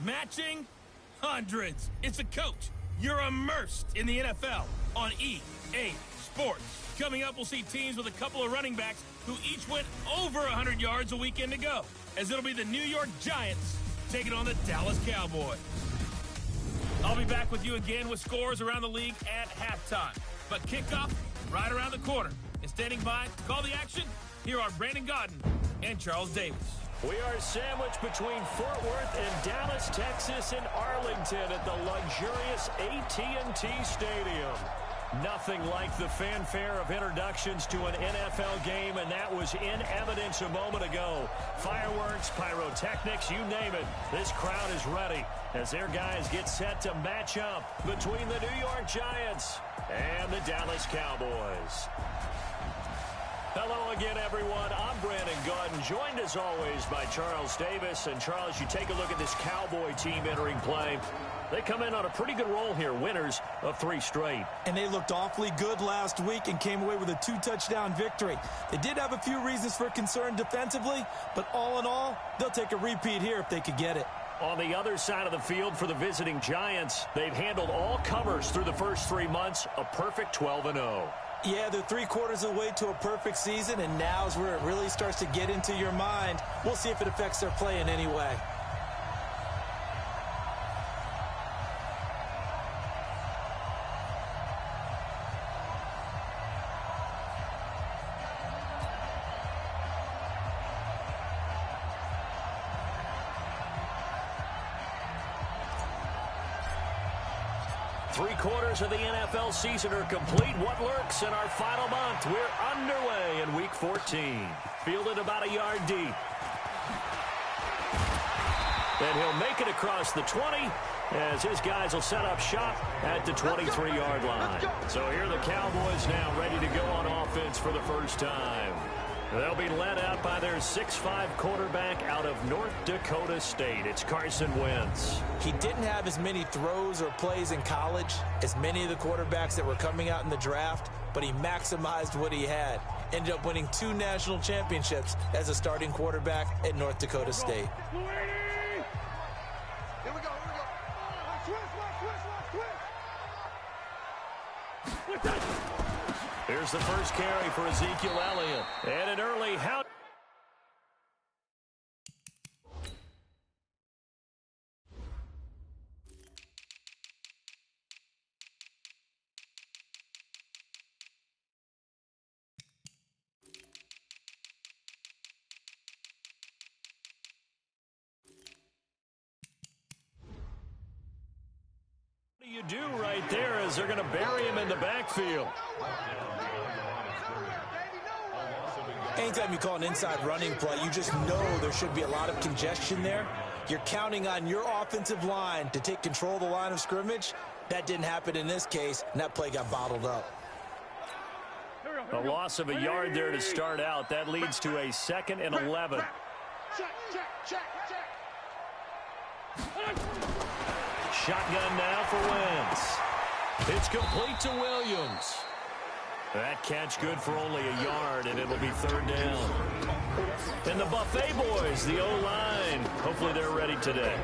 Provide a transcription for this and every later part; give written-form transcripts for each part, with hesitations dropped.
Matching? Hundreds. It's a coach. You're immersed in the NFL on EA Sports. Coming up, we'll see teams with a couple of running backs who each went over 100 yards a weekend ago, as it'll be the New York Giants taking on the Dallas Cowboys. I'll be back with you again with scores around the league at halftime. But kickoff right around the corner. And standing by to call the action, here are Brandon Gaudin and Charles Davis. We are sandwiched between Fort Worth and Dallas, Texas, and Arlington at the luxurious AT&T Stadium. Nothing like the fanfare of introductions to an NFL game, and that was in evidence a moment ago. Fireworks, pyrotechnics, you name it. This crowd is ready as their guys get set to match up between the New York Giants and the Dallas Cowboys. Hello again, everyone. I'm Brandon Gaudin, joined as always by Charles Davis. And Charles, you take a look at this Cowboy team entering play. They come in on a pretty good roll here, winners of 3 straight. And they looked awfully good last week and came away with a 2-touchdown victory. They did have a few reasons for concern defensively, but all in all, they'll take a repeat here if they could get it. On the other side of the field for the visiting Giants, they've handled all comers through the first 3 months, a perfect 12-0. Yeah, they're 3/4 of the way to a perfect season, and now's where it really starts to get into your mind. We'll see if it affects their play in any way. Three-quarters of the NFL season are complete. What lurks in our final month? We're underway in Week 14. Fielded about a yard deep. And he'll make it across the 20 as his guys will set up shop at the 23-yard line. So here are the Cowboys now ready to go on offense for the first time. They'll be led out by their 6'5" quarterback out of North Dakota State. It's Carson Wentz. He didn't have as many throws or plays in college as many of the quarterbacks that were coming out in the draft, but he maximized what he had. Ended up winning 2 national championships as a starting quarterback at North Dakota State. Here we go. Switch. Here's the first carry for Ezekiel Elliott. And an early how. What do you do right there as they're going to bury him in the backfield? Anytime you call an inside running play, you just know there should be a lot of congestion there. You're counting on your offensive line to take control of the line of scrimmage. That didn't happen in this case, and that play got bottled up. A loss of a yard there to start out. That leads to a 2nd and 11. Check. Shotgun now for Wentz. It's complete to Williams. That catch good for only a yard, and it'll be 3rd down. And the Buffet boys, the O-line, hopefully they're ready today.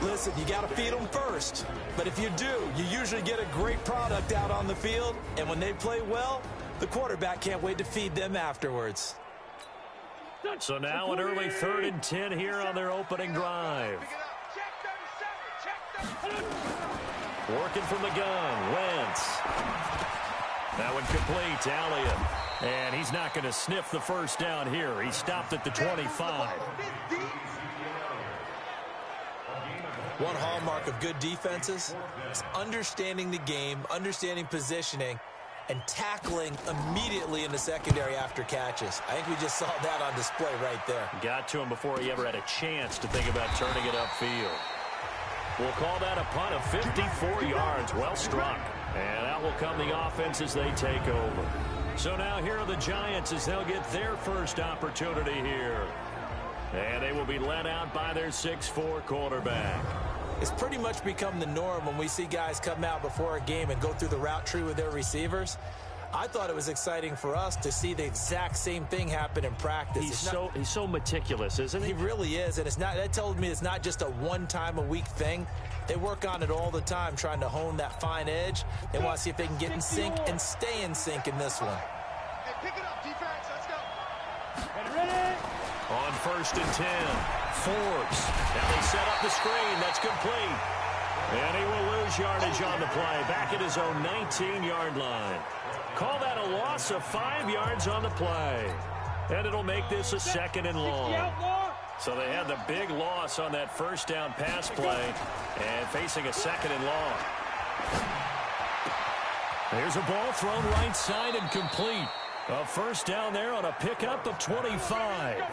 Listen, you got to feed them first. But if you do, you usually get a great product out on the field. And when they play well, the quarterback can't wait to feed them afterwards. So now an early 3rd and 10 here on their opening drive. Working from the gun, Wentz. That one complete to Elliott. And he's not going to sniff the first down here. He stopped at the 25. One hallmark of good defenses is understanding the game, understanding positioning, and tackling immediately in the secondary after catches. I think we just saw that on display right there. Got to him before he ever had a chance to think about turning it upfield. We'll call that a punt of 54 yards. Well struck. And out will come the offense as they take over. So now here are the Giants as they'll get their first opportunity here. And they will be led out by their 6'4" quarterback. It's pretty much become the norm when we see guys come out before a game and go through the route tree with their receivers. I thought it was exciting for us to see the exact same thing happen in practice. He's so meticulous, isn't he? He really is, and that tells me it's not just a one-time-a-week thing. They work on it all the time, trying to hone that fine edge. They want to see if they can get in sync and stay in sync in this one. Hey, pick it up, defense. Let's go. Ready? On 1st and 10, Forbes. Now they set up the screen. That's complete. And he will lose yardage on the play, back at his own 19-yard line. Call that a loss of 5 yards on the play. And it'll make this a 2nd and long. So they had the big loss on that first down pass play and facing a 2nd and long. There's a ball thrown right side and complete. A first down there on a pickup of 25.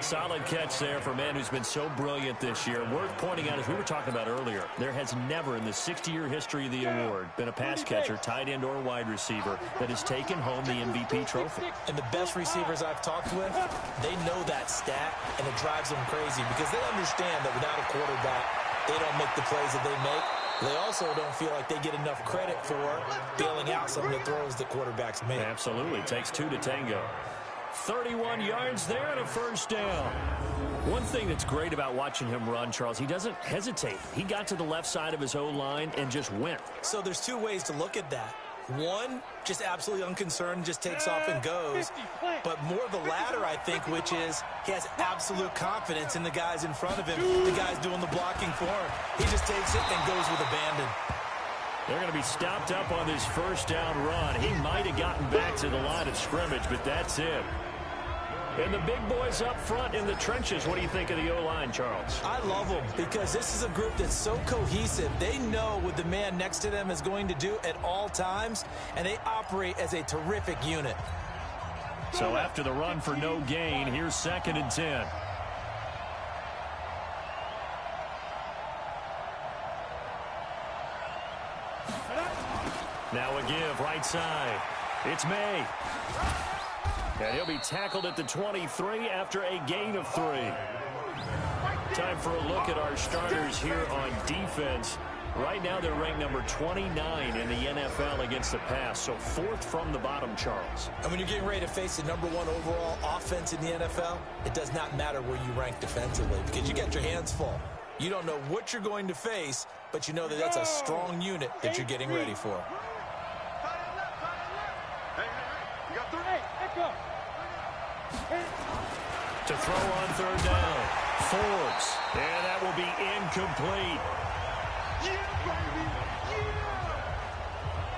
Solid catch there for a man who's been so brilliant this year. Worth pointing out, as we were talking about earlier, there has never in the 60-year history of the award been a pass catcher, tight end, or wide receiver that has taken home the MVP trophy. And the best receivers I've talked with, they know that stat, and it drives them crazy because they understand that without a quarterback, they don't make the plays that they make. They also don't feel like they get enough credit for bailing out some of the throws that quarterbacks make. Absolutely. Takes 2 to tango. 31 yards there and a first down. One thing that's great about watching him run, Charles, he doesn't hesitate. He got to the left side of his O-line and just went. So there's 2 ways to look at that. One, just absolutely unconcerned, just takes off and goes. But more the latter, I think, which is he has absolute confidence in the guys in front of him, the guys doing the blocking for him. He just takes it and goes with abandon. They're going to be stopped up on this first down run. He might have gotten back to the line of scrimmage, but that's it. And the big boys up front in the trenches. What do you think of the O-line, Charles? I love them because this is a group that's so cohesive. They know what the man next to them is going to do at all times, and they operate as a terrific unit. So after the run for no gain, here's 2nd and 10. Now a give, right side. It's May. And he'll be tackled at the 23 after a gain of 3. Time for a look at our starters here on defense. Right now they're ranked number 29 in the NFL against the pass, so 4th from the bottom, Charles. And when you're getting ready to face the number 1 overall offense in the NFL, it does not matter where you rank defensively because you got your hands full. You don't know what you're going to face, but you know that that's a strong unit that you're getting ready for. To throw on 3rd down, Forbes, and that will be incomplete.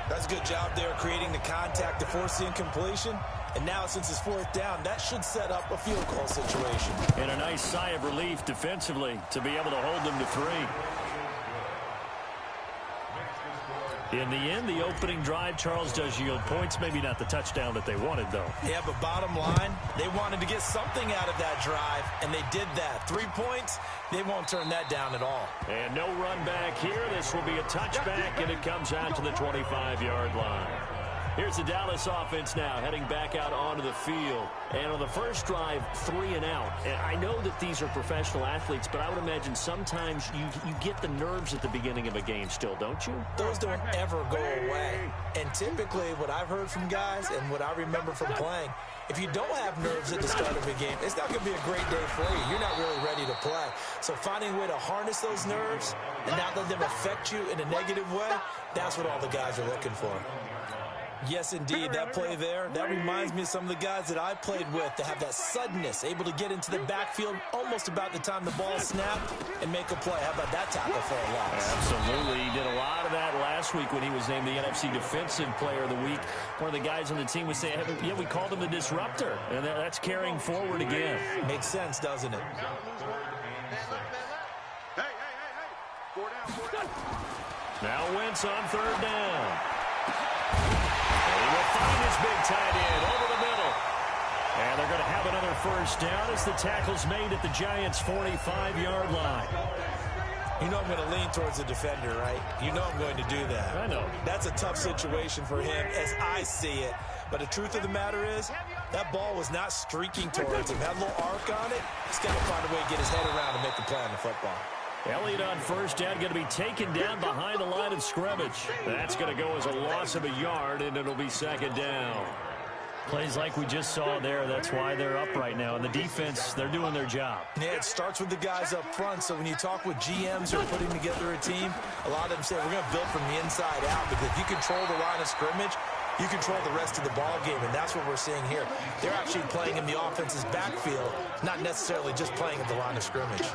That's a good job there creating the contact to force the incompletion. And now since it's 4th down, that should set up a field goal situation. And a nice sigh of relief defensively to be able to hold them to 3. In the end, the opening drive, Charles, does yield points. Maybe not the touchdown that they wanted, though. Yeah, but bottom line, they wanted to get something out of that drive, and they did that. 3 points, they won't turn that down at all. And no run back here. This will be a touchback, and it comes out to the 25-yard line. Here's the Dallas offense now heading back out onto the field. And on the first drive, 3 and out. And I know that these are professional athletes, but I would imagine sometimes you get the nerves at the beginning of a game still, don't you? Those don't ever go away. And typically what I've heard from guys and what I remember from playing, if you don't have nerves at the start of a game, it's not going to be a great day for you. You're not really ready to play. So finding a way to harness those nerves and not let them affect you in a negative way, that's what all the guys are looking for. Yes, indeed. That play there, that reminds me of some of the guys that I played with to have that suddenness, able to get into the backfield almost about the time the ball snapped and make a play. How about that tackle for a loss? Absolutely. He did a lot of that last week when he was named the NFC Defensive Player of the Week. One of the guys on the team was saying, yeah, we called him the disruptor, and that's carrying forward again. Makes sense, doesn't it? Hey. 4 down. Now Wentz on 3rd down. He will find his big tight end over the middle. And they're going to have another first down as the tackle's made at the Giants' 45-yard line. You know I'm going to lean towards the defender, right? You know I'm going to do that. I know. That's a tough situation for him as I see it. But the truth of the matter is, that ball was not streaking towards him. Had a little arc on it. He's got to find a way to get his head around and make the play on the football. Elliott on first down, going to be taken down behind the line of scrimmage. That's going to go as a loss of a yard, and it'll be second down. Plays like we just saw there. That's why they're up right now. And the defense, they're doing their job. Yeah, it starts with the guys up front. So when you talk with GMs who are putting together a team, a lot of them say we're going to build from the inside out, because if you control the line of scrimmage, you control the rest of the ball game, and that's what we're seeing here. They're actually playing in the offense's backfield, not necessarily just playing at the line of scrimmage.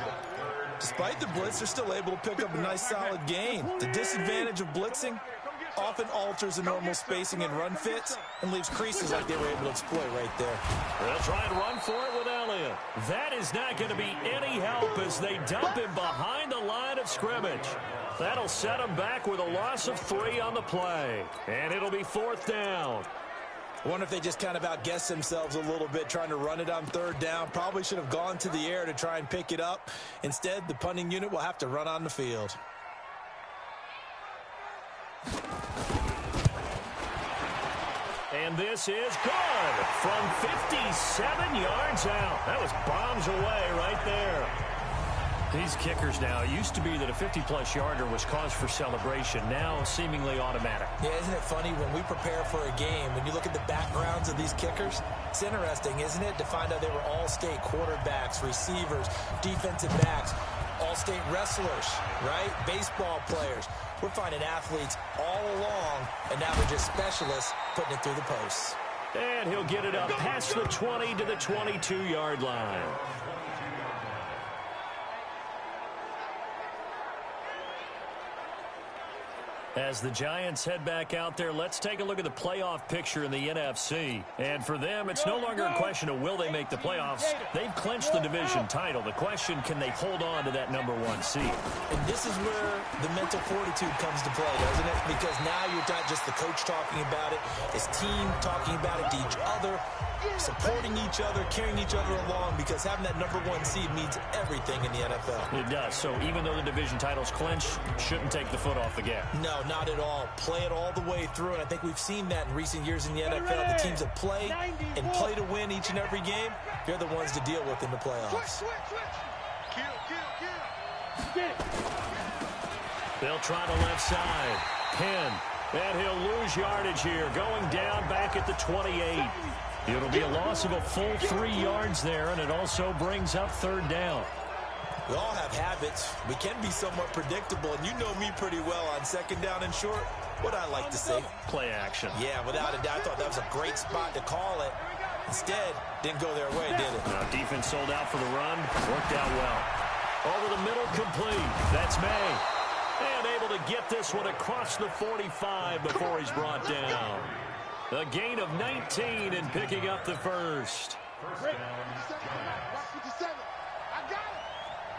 Despite the blitz, they're still able to pick up a nice solid gain. The disadvantage of blitzing often alters the normal spacing and run fits and leaves creases like they were able to exploit right there. They'll try and run for it with Elliott. That is not going to be any help as they dump him behind the line of scrimmage. That'll set him back with a loss of 3 on the play. And it'll be fourth down. I wonder if they just kind of outguessed themselves a little bit trying to run it on third down. Probably should have gone to the air to try and pick it up. Instead, the punting unit will have to run on the field. And this is good from 57 yards out. That was bombs away right there. These kickers now, it used to be that a 50-plus yarder was cause for celebration. Now seemingly automatic. Yeah, isn't it funny when we prepare for a game, when you look at the backgrounds of these kickers, it's interesting, isn't it, to find out they were all-state quarterbacks, receivers, defensive backs, all-state wrestlers, right? Baseball players. We're finding athletes all along, and now they're just specialists putting it through the posts. And he'll get it up past the 20 to the 22-yard line. As the Giants head back out there, let's take a look at the playoff picture in the NFC. And for them, it's no longer a question of will they make the playoffs. They've clinched the division title. The question, can they hold on to that #1 seed? And this is where the mental fortitude comes to play, doesn't it? Because now you're not just the coach talking about it, it's team talking about it to each other, supporting each other, carrying each other along, because having that #1 seed means everything in the NFL. It does. So even though the division title's clinched, shouldn't take the foot off the gas. No, not at all. Play it all the way through, and I think we've seen that in recent years in the NFL. The teams that play and play to win each and every game, they're the ones to deal with in the playoffs. They'll try the left side. Penn. And he'll lose yardage here, going down back at the 28. It'll be a loss of a full 3 yards there, and it also brings up third down. We all have habits. We can be somewhat predictable, and you know me pretty well on second down and short. What I like to say. Play action. Yeah, without a doubt. I thought that was a great spot to call it. Instead, didn't go their way, did it? Now, defense sold out for the run. Worked out well. Over the middle, complete. That's May. And able to get this one across the 45 before he's brought down. A gain of 19 and picking up the first.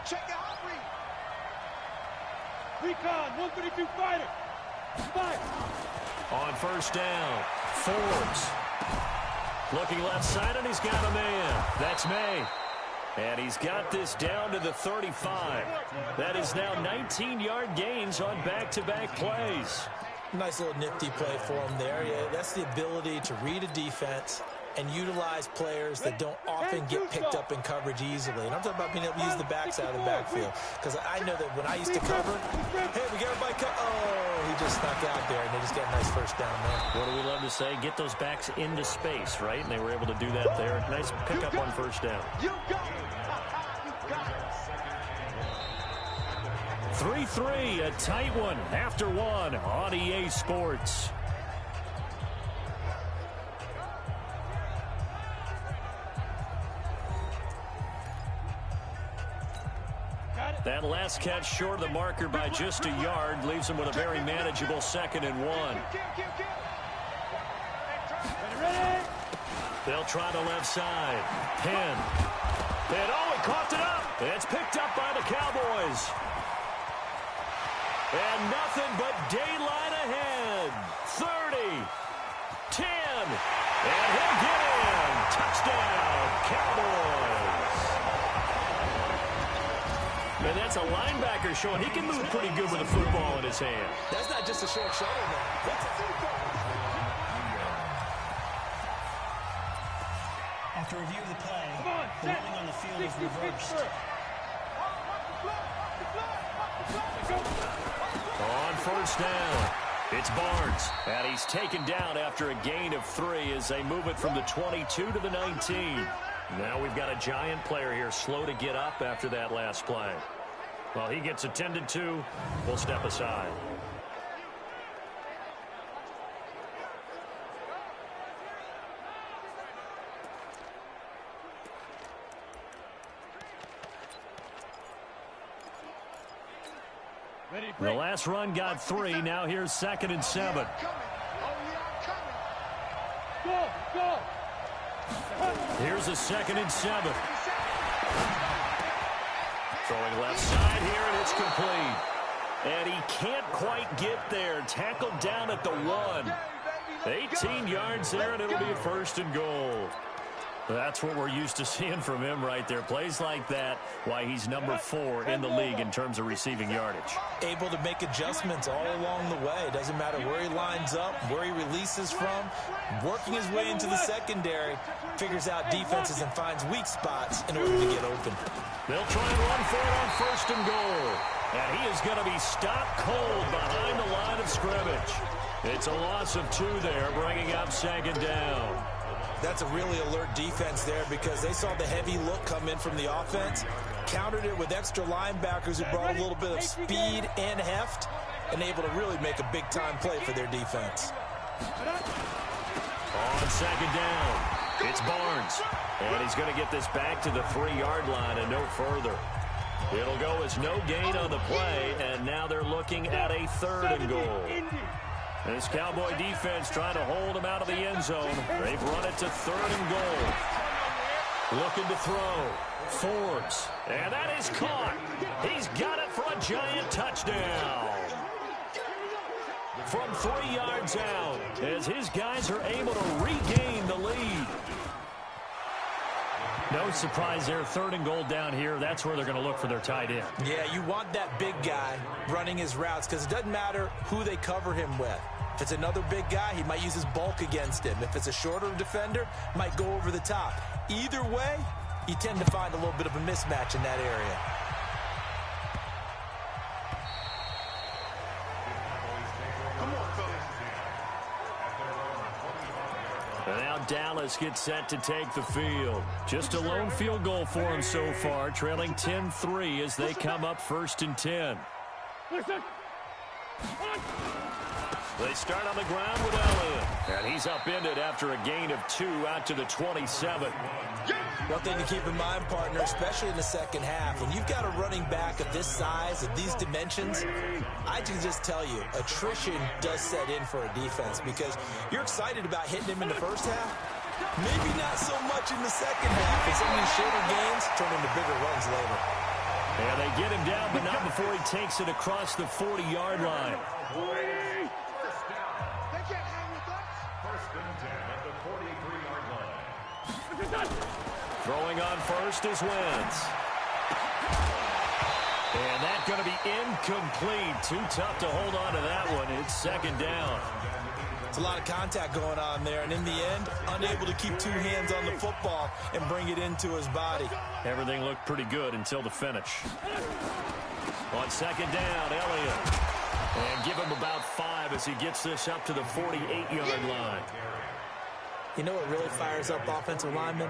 Check it out, Recon, 132 fighter. Fight. On first down, Forbes. Looking left side, and he's got a man. That's May. And he's got this down to the 35. That is now 19-yard gains on back-to-back plays. Nice little nifty play for him there. Yeah, that's the ability to read a defense and utilize players that don't often get picked up in coverage easily. And I'm talking about being able to use the backside of the backfield. Because I know that when I used to cover, hey, we got everybody cut. Oh, he just snuck out there, and they just got a nice first down there. What do we love to say? Get those backs into space, right? And they were able to do that there. Nice pickup on first down. 3-3, a tight one after one on EA Sports. That last catch short of the marker by just a yard leaves him with a very manageable 2nd and 1. They'll try the left side. Penn. And he coughed it up. It's picked up by the Cowboys. And nothing but daylight ahead. 30, 10, and he'll get in. Touchdown, Cowboys. And that's a linebacker showing he can move pretty good with a football in his hand. That's not just a short shuttle, man. After review of the play, the ruling on the field is reversed. On first down, it's Barnes. And he's taken down after a gain of 3 as they move it from the 22 to the 19. Now we've got a giant player here slow to get up after that last play. Well, he gets attended to. We'll step aside. The last run got 3. Now here's 2nd and 7. Go! Here's a 2nd and 7. Throwing left side here, and it's complete. And he can't quite get there. Tackled down at the 1. 18 yards there, and it'll be a 1st and goal. That's what we're used to seeing from him right there. Plays like that, why he's number 4 in the league in terms of receiving yardage. Able to make adjustments all along the way. Doesn't matter where he lines up, where he releases from. Working his way into the secondary, figures out defenses and finds weak spots in order to get open. They'll try and run for it on 1st and goal. And he is going to be stopped cold behind the line of scrimmage. It's a loss of 2 there, bringing up 2nd down. That's a really alert defense there because they saw the heavy look come in from the offense, countered it with extra linebackers who brought a little bit of speed and heft, and able to really make a big-time play for their defense. On 2nd down, it's Barnes. And he's going to get this back to the 3-yard line and no further. It'll go as no gain on the play, and now they're looking at a 3rd and goal. This Cowboy defense trying to hold him out of the end zone. They've run it to 3rd and goal. Looking to throw. Forbes. And that is caught. He's got it for a giant touchdown. From 3 yards out, as his guys are able to regain the lead. No surprise there, 3rd and goal down here. That's where they're going to look for their tight end. Yeah, you want that big guy running his routes because it doesn't matter who they cover him with. If it's another big guy, he might use his bulk against him. If it's a shorter defender, might go over the top. Either way, you tend to find a little bit of a mismatch in that area. And now Dallas gets set to take the field. Just a lone field goal for him so far, trailing 10-3 as they come up 1st and 10. They start on the ground with Elliott. And he's upended after a gain of 2 out to the 27. One thing to keep in mind, partner, especially in the second half, when you've got a running back of this size, of these dimensions, I can just tell you, attrition does set in for a defense because you're excited about hitting him in the first half. Maybe not so much in the second half, and some of these shorter gains turn into bigger runs later. And they get him down, but not before he takes it across the 40-yard line. Throwing on first is Wentz. And that's going to be incomplete. Too tough to hold on to that one. It's 2nd down. It's a lot of contact going on there, and in the end, unable to keep 2 hands on the football and bring it into his body. Everything looked pretty good until the finish. On 2nd down, Elliott. And give him about 5 as he gets this up to the 48-yard line. You know what really fires up offensive linemen?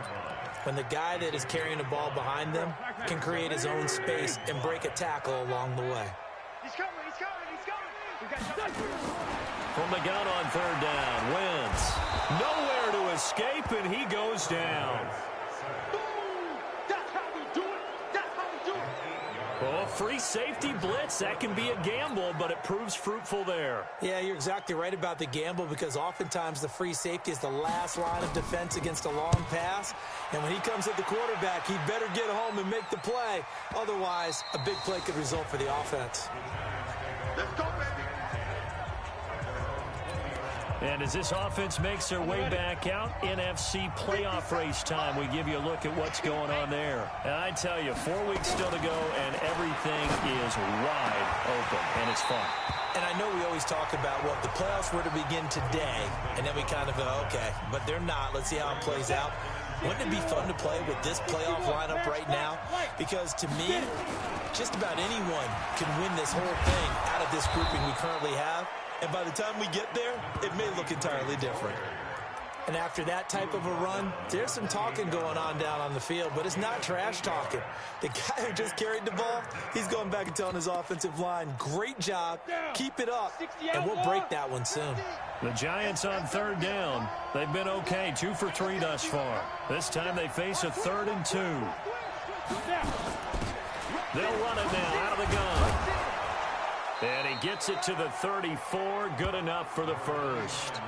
When the guy that is carrying the ball behind them can create his own space and break a tackle along the way. He's coming. From the gun on 3rd down, Wentz. Nowhere to escape, and he goes down. Oh, free safety blitz. That can be a gamble, but it proves fruitful there. Yeah, you're exactly right about the gamble because oftentimes the free safety is the last line of defense against a long pass. And when he comes at the quarterback, he better get home and make the play. Otherwise, a big play could result for the offense. Let's go, baby. And as this offense makes their way back out, NFC playoff race time, we give you a look at what's going on there. And I tell you, 4 weeks still to go, and everything is wide open, and it's fun. And I know we always talk about, well, if the playoffs were to begin today, and then we kind of go, okay, but they're not. Let's see how it plays out. Wouldn't it be fun to play with this playoff lineup right now? Because to me, just about anyone can win this whole thing out of this grouping we currently have. And by the time we get there, it may look entirely different. And after that type of a run, there's some talking going on down on the field, but it's not trash talking. The guy who just carried the ball, he's going back and telling his offensive line, great job, keep it up, and we'll break that one soon. The Giants on third down. They've been okay, 2 for 3 thus far. This time they face a 3rd and 2. They'll run it now out of the gun. And he gets it to the 34, good enough for the first.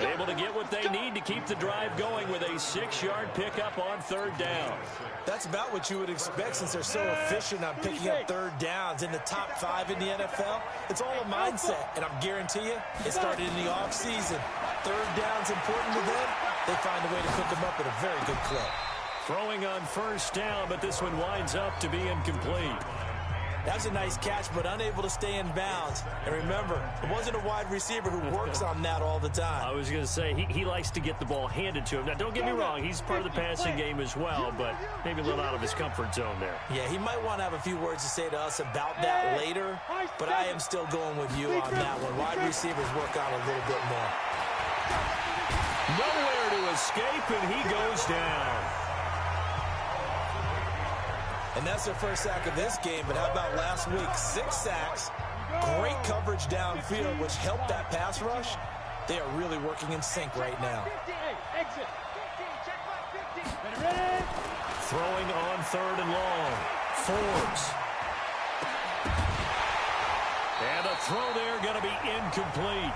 Able to get what they need to keep the drive going with a 6-yard pickup on 3rd down. That's about what you would expect since they're so efficient on picking up 3rd downs in the top 5 in the NFL. It's all a mindset, and I guarantee you it started in the offseason. 3rd down's important to them. They find a way to cook them up at a very good clip. Throwing on 1st down, but this one winds up to be incomplete. That was a nice catch, but unable to stay in bounds. And remember, it wasn't a wide receiver who works on that all the time. I was going to say, he likes to get the ball handed to him. Now, don't get me wrong, he's part of the passing game as well, but maybe a little out of his comfort zone there. Yeah, he might want to have a few words to say to us about that later, but I am still going with you on that one. Wide receivers work on a little bit more. Nowhere to escape, and he goes down. And that's their first sack of this game, but how about last week? 6 sacks, great coverage downfield, which helped that pass rush. They are really working in sync right now. Throwing on 3rd and long. Forbes. And a throw there going to be incomplete.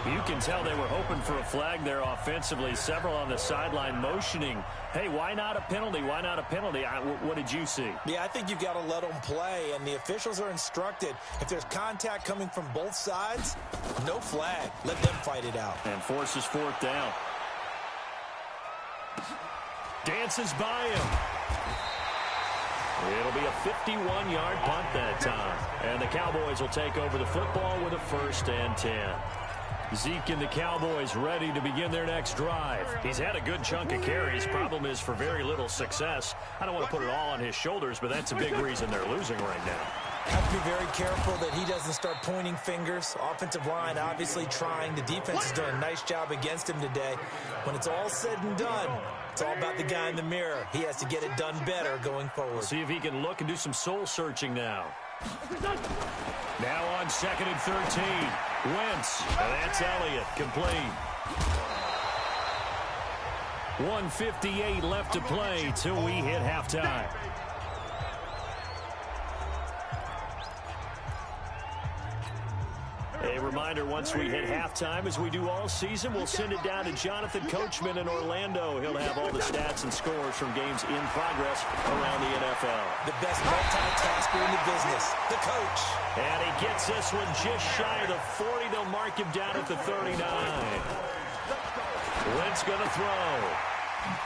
You can tell they were hoping for a flag there offensively. Several on the sideline motioning, hey, why not a penalty? Why not a penalty? What did you see? Yeah, I think you've got to let them play, and the officials are instructed. If there's contact coming from both sides, no flag. Let them fight it out. And forces 4th down. Dances by him. It'll be a 51-yard punt that time. And the Cowboys will take over the football with a 1st and 10. Zeke and the Cowboys ready to begin their next drive. He's had a good chunk of carries. Problem is for very little success. I don't want to put it all on his shoulders, but that's a big reason they're losing right now. Have to be very careful that he doesn't start pointing fingers. Offensive line obviously trying. The defense has done a nice job against him today. When it's all said and done, it's all about the guy in the mirror. He has to get it done better going forward. See if he can look and do some soul searching now. Now on 2nd and 13. Wentz, and that's Elliott, complete. 1:58 left to play till we hit halftime. A reminder, once we hit halftime, as we do all season, we'll send it down to Jonathan Coachman in Orlando. He'll have all the stats and scores from games in progress around the NFL. The best multitasker in the business, the coach. And he gets this one just shy of the 40. They'll mark him down at the 39. Wentz going to throw.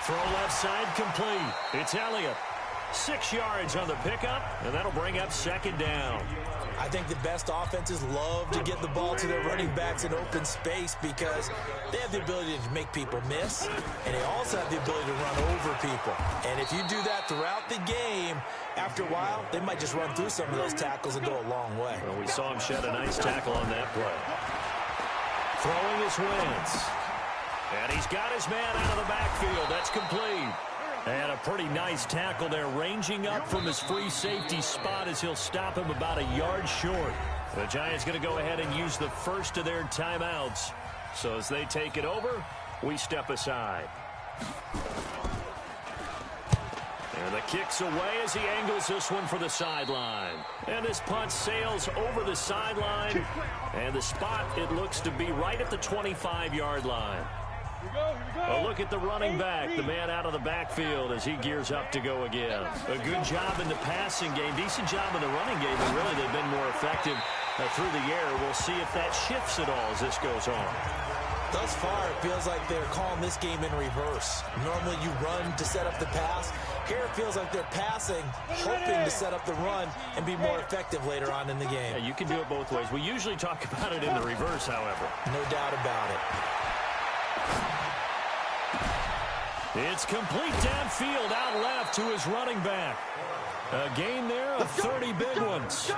Throw left side complete. It's Elliott. 6 yards on the pickup, and that'll bring up 2nd down. I think the best offenses love to get the ball to their running backs in open space because they have the ability to make people miss, and they also have the ability to run over people. And if you do that throughout the game, after a while, they might just run through some of those tackles and go a long way. Well, we saw him shed a nice tackle on that play. Throwing his Wentz. And he's got his man out of the backfield. That's complete. And a pretty nice tackle there, ranging up from his free safety spot as he'll stop him about a yard short. The Giants going to go ahead and use the first of their timeouts. So as they take it over, we step aside. And the kick's away as he angles this one for the sideline. And this punt sails over the sideline. And the spot, it looks to be right at the 25-yard line. A look at the running back, the man out of the backfield as he gears up to go again. A good job in the passing game, decent job in the running game, and really they've been more effective through the air. We'll see if that shifts at all as this goes on. Thus far, it feels like they're calling this game in reverse. Normally you run to set up the pass. Here it feels like they're passing, hoping to set up the run and be more effective later on in the game. Yeah, you can do it both ways. We usually talk about it in the reverse, however. No doubt about it. It's complete downfield, out left to his running back. A gain there of 30 big ones.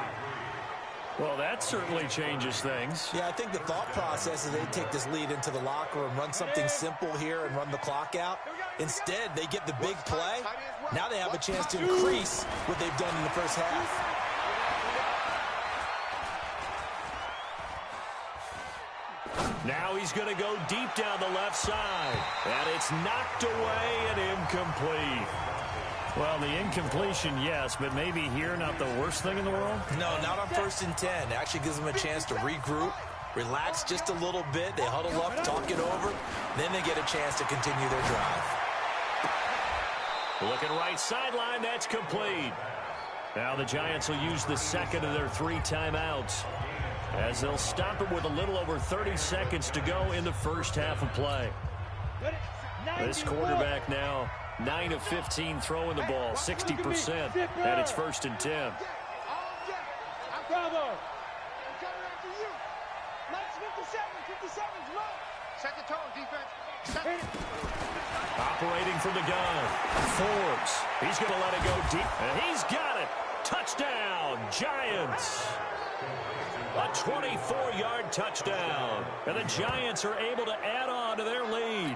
Well, that certainly changes things. Yeah, I think the thought process is they take this lead into the locker room, run something simple here and run the clock out. Instead, they get the big play. Now they have a chance to increase what they've done in the first half. Now he's going to go deep down the left side. And it's knocked away and incomplete. Well, the incompletion, yes, but maybe here not the worst thing in the world? No, not on 1st and 10. It actually gives them a chance to regroup, relax just a little bit. They huddle up, talk it over. Then they get a chance to continue their drive. Looking right sideline, that's complete. Now the Giants will use the second of their 3 timeouts, as they'll stop it with a little over 30 seconds to go in the first half of play. This quarterback now 9 of 15 throwing the ball, 60%, and it's 1st and 10. Operating from the gun, Forbes. He's going to let it go deep, and he's got it. Touchdown, Giants. A 24-yard touchdown, and the Giants are able to add on to their lead.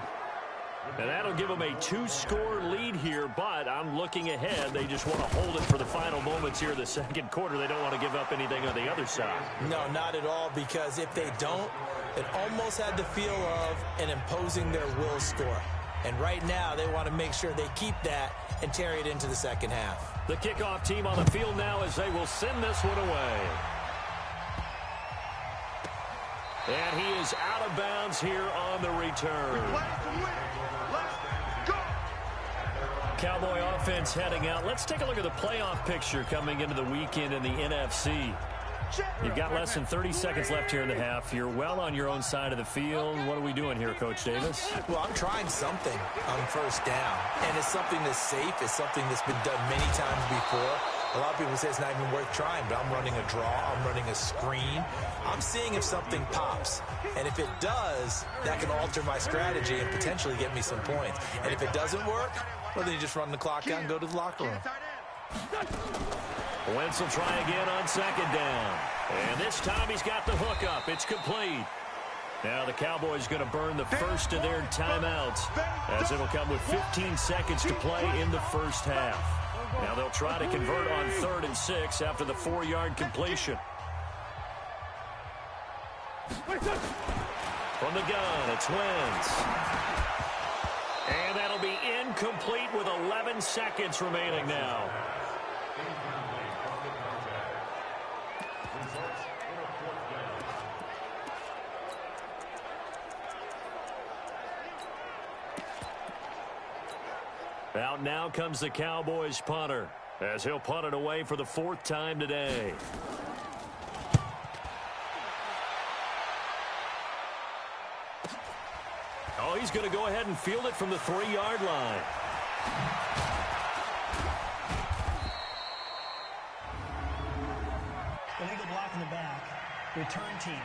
And that'll give them a 2-score lead here, but I'm looking ahead. They just want to hold it for the final moments here in the second quarter. They don't want to give up anything on the other side. No, not at all, because if they don't, it almost had the feel of an imposing their will score. And right now, they want to make sure they keep that and carry it into the second half. The kickoff team on the field now as they will send this one away. And he is out of bounds here on the return. Cowboy offense heading out. Let's take a look at the playoff picture coming into the weekend in the NFC. You've got less than 30 seconds left here in the half. You're well on your own side of the field. What are we doing here, Coach Davis? Well, I'm trying something on 1st down, and it's something that's safe. It's something that's been done many times before. A lot of people say it's not even worth trying, but I'm running a draw. I'm running a screen. I'm seeing if something pops. And if it does, that can alter my strategy and potentially get me some points. And if it doesn't work, well, then you just run the clock out and go to the locker room. Wentz will try again on 2nd down. And this time he's got the hook up. It's complete. Now the Cowboys going to burn the first of their timeouts, as it'll come with 15 seconds to play in the first half. Now they'll try to convert on 3rd and 6 after the 4-yard completion. From the gun, it's Wentz. And that'll be incomplete with 11 seconds remaining now. Out now comes the Cowboys punter, as he'll punt it away for the 4th time today. Oh, he's going to go ahead and field it from the 3-yard line. Illegal block in the back. Return team.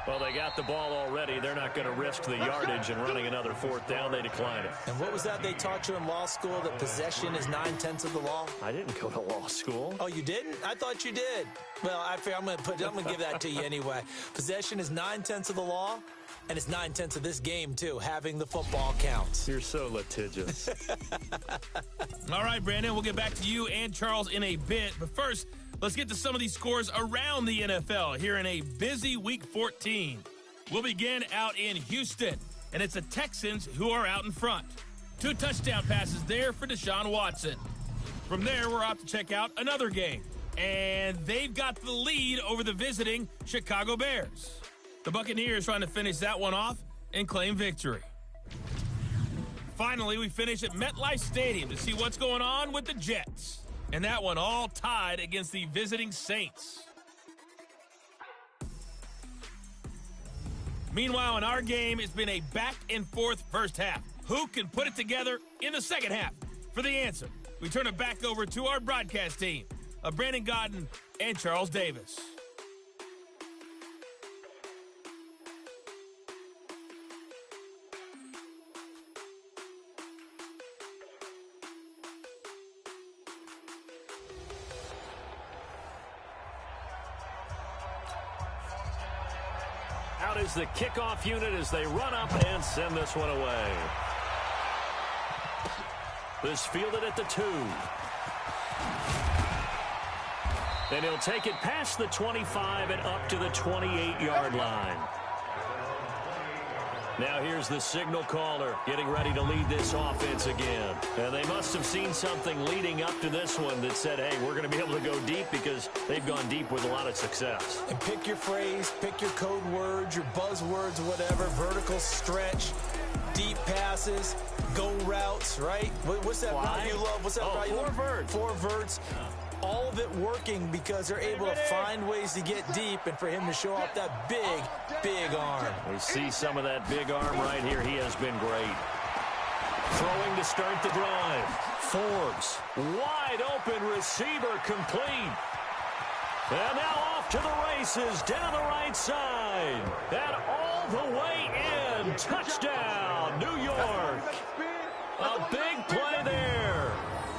Well, they got the ball already. They're not going to risk the yardage and running another 4th down. They decline it. And what was that they taught you in law school, that possession is 9/10 of the law? I didn't go to law school. Oh, you didn't? I thought you did. Well, I'm going to give that to you anyway. Possession is 9/10 of the law, and it's 9/10 of this game, too. Having the football counts. You're so litigious. All right, Brandon, we'll get back to you and Charles in a bit. But first, let's get to some of these scores around the NFL here in a busy Week 14. We'll begin out in Houston, and it's the Texans who are out in front. 2 touchdown passes there for Deshaun Watson. From there, we're off to check out another game, and they've got the lead over the visiting Chicago Bears. The Buccaneers trying to finish that one off and claim victory. Finally, we finish at MetLife Stadium to see what's going on with the Jets. And that one all tied against the visiting Saints. Meanwhile, in our game, it's been a back-and-forth first half. Who can put it together in the second half? For the answer, we turn it back over to our broadcast team of Brandon Godden and Charles Davis. is the kickoff unit as they run up and send this one away. This fielded at the 2. And he'll take it past the 25 and up to the 28-yard line. Now here's the signal caller getting ready to lead this offense again. And they must have seen something leading up to this one that said, hey, we're going to be able to go deep because they've gone deep with a lot of success. And pick your phrase, pick your code words, your buzzwords, whatever, vertical stretch, deep passes, go routes, right? What's that route you love? What's that route you love? 4 verts. 4 verts. All of it working because they're able to find ways to get deep and for him to show off that big, big arm. We see some of that big arm right here. He has been great. Throwing to start the drive. Forbes, wide open receiver, complete. And now off to the races, down the right side. And all the way in. Touchdown, New York. A big play there.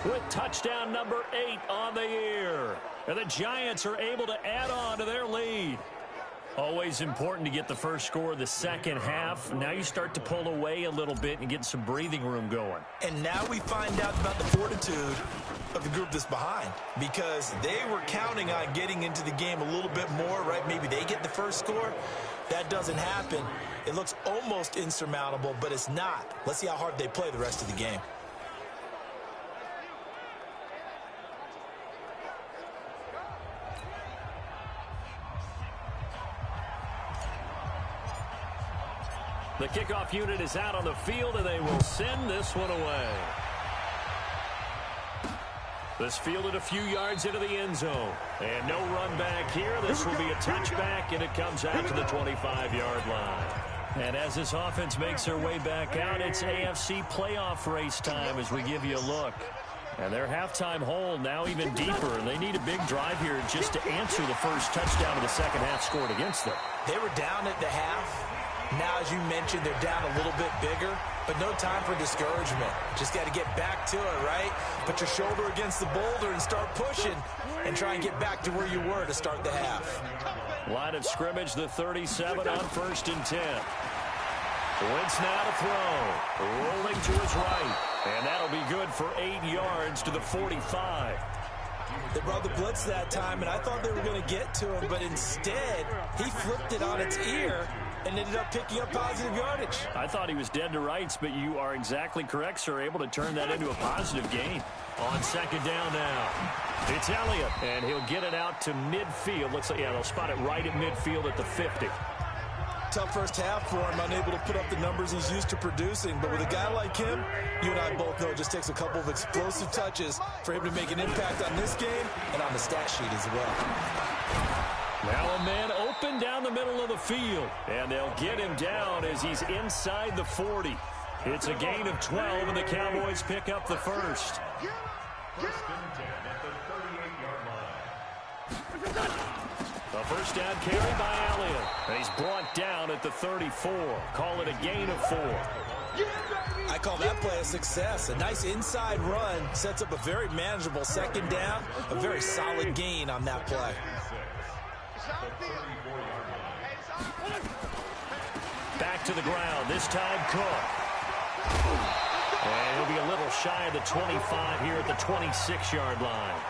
With touchdown number 8 on the year. And the Giants are able to add on to their lead. Always important to get the first score of the second half. Now you start to pull away a little bit and get some breathing room going. And now we find out about the fortitude of the group that's behind. Because they were counting on getting into the game a little bit more, right? Maybe they get the first score. That doesn't happen. It looks almost insurmountable, but it's not. Let's see how hard they play the rest of the game. The kickoff unit is out on the field, and they will send this one away. This fielded a few yards into the end zone. And no run back here. This will be a touchback, and it comes out to the 25-yard line. And as this offense makes their way back out, it's AFC playoff race time as we give you a look. And their halftime hole now even deeper, and they need a big drive here just to answer the first touchdown of the second half scored against them. They were down at the half. Now, as you mentioned, they're down a little bit bigger, but no time for discouragement. Just got to get back to it, right? Put your shoulder against the boulder and start pushing and try and get back to where you were to start the half. Line of scrimmage, the 37 on 1st and 10. Wentz now to throw. Rolling to his right. And that'll be good for 8 yards to the 45. They brought the blitz that time, and I thought they were going to get to him, but instead, he flipped it on its ear and ended up picking up positive yardage. I thought he was dead to rights, but you are exactly correct, sir. Able to turn that into a positive gain. On second down now, it's Elliott, and he'll get it out to midfield. Looks like, yeah, they'll spot it right at midfield at the 50. Tough first half for him, unable to put up the numbers he's used to producing. But with a guy like him, you and I both know it just takes a couple of explosive touches for him to make an impact on this game and on the stat sheet as well. Now a man open down the middle of the field, and they'll get him down as he's inside the 40. It's a gain of 12, and the Cowboys pick up the first. A first down carry by Elliott. And he's brought down at the 34. Call it a gain of 4. I call that play a success. A nice inside run sets up a very manageable second down. A very solid gain on that play. Back to the ground. This time Cook. And he'll be a little shy of the 25 here at the 26-yard line.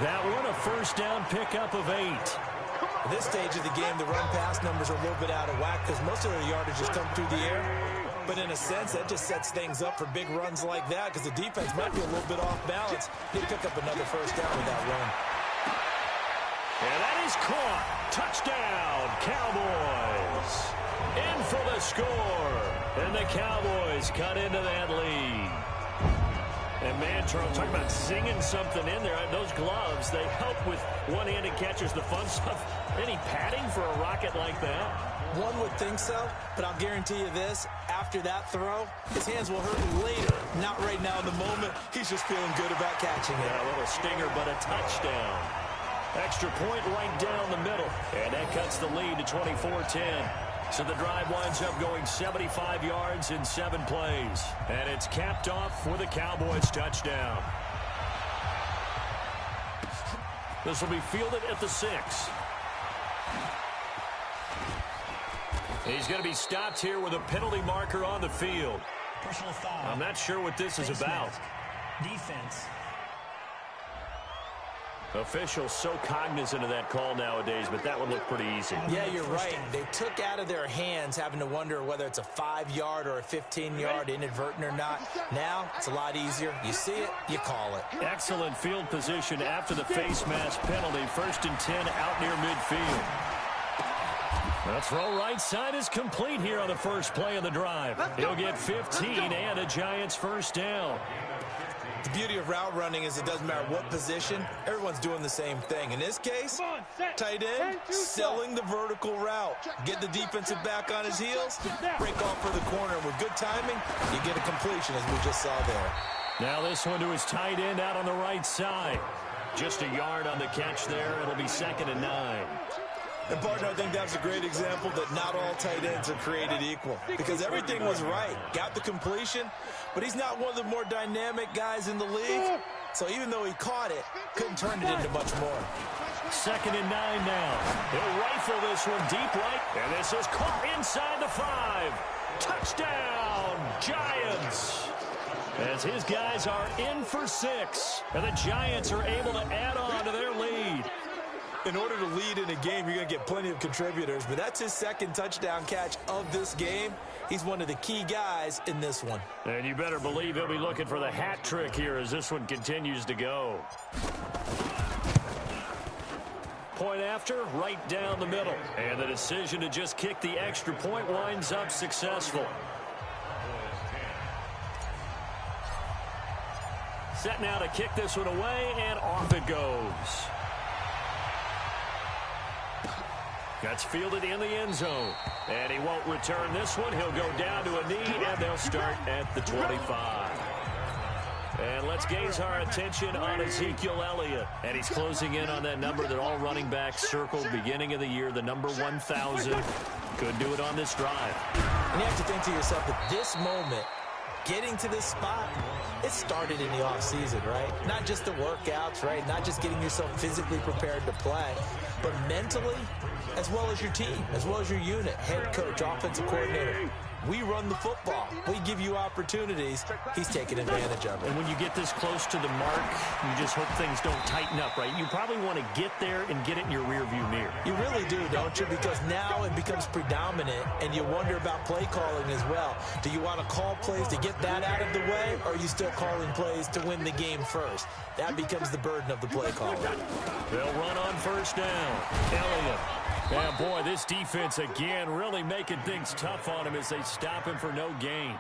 That one a first down pickup of 8. At this stage of the game, the run-pass numbers are a little bit out of whack because most of the yardage has come through the air. But in a sense, that just sets things up for big runs like that because the defense might be a little bit off balance. He'll pick up another first down with that run. And that is caught. Touchdown, Cowboys. In for the score. And the Cowboys cut into that lead. And man, Charles, talking about singing something in there. Those gloves, they help with one-handed catches, the fun stuff. Any padding for a rocket like that? One would think so, but I'll guarantee you this. After that throw, his hands will hurt later. Not right now in the moment. He's just feeling good about catching it. Yeah, a little stinger, but a touchdown. Extra point right down the middle. And that cuts the lead to 24-10. So the drive winds up going 75 yards in 7 plays. And it's capped off with a Cowboys touchdown. This will be fielded at the 6. He's going to be stopped here with a penalty marker on the field. Personal foul. I'm not sure what this is about. Defense. Officials so cognizant of that call nowadays, but that would look pretty easy. Yeah, you're right. They took out of their hands having to wonder whether it's a 5-yard or a 15-yard inadvertent or not. Now, it's a lot easier. You see it, you call it. Excellent field position after the face mask penalty. 1st and 10 out near midfield. The throw right side is complete here on the first play of the drive. He'll get 15 and a Giants first down. The beauty of route running is it doesn't matter what position, everyone's doing the same thing. In this case, tight end, selling the vertical route. Get the defensive back on his heels, break off for the corner. And with good timing, you get a completion, as we just saw there. Now this one to his tight end out on the right side. Just a yard on the catch there. It'll be 2nd and 9. And, partner, I think that's a great example that not all tight ends are created equal. Because everything was right. Got the completion, but he's not one of the more dynamic guys in the league. So even though he caught it, couldn't turn it into much more. 2nd and 9 now. He'll rifle this one deep right. And this is caught inside the 5. Touchdown, Giants. As his guys are in for 6. And the Giants are able to add on to their lead. In order to lead in a game, you're going to get plenty of contributors, but that's his 2nd touchdown catch of this game. He's one of the key guys in this one. And you better believe he'll be looking for the hat trick here as this one continues to go. Point after, right down the middle. And the decision to just kick the extra point winds up successful. Set now to kick this one away, and off it goes. That's fielded in the end zone. And he won't return this one. He'll go down to a knee, and they'll start at the 25. And let's gaze our attention on Ezekiel Elliott. And he's closing in on that number that all running backs circled beginning of the year, the number 1,000. Could do it on this drive. And you have to think to yourself, at this moment, getting to this spot, it started in the offseason, right? Not just the workouts, right? Not just getting yourself physically prepared to play, but mentally, as well as your team, as well as your unit, head coach, offensive coordinator. We run the football. We give you opportunities. He's taking advantage of it. And when you get this close to the mark, you just hope things don't tighten up, right? You probably want to get there and get it in your rearview mirror. You really do, don't you? Because now it becomes predominant, and you wonder about play calling as well. Do you want to call plays to get that out of the way, or are you still calling plays to win the game first? That becomes the burden of the play caller. They'll run on first down. Elliott. And, boy, this defense, again, really making things tough on him as they stop him for no gain.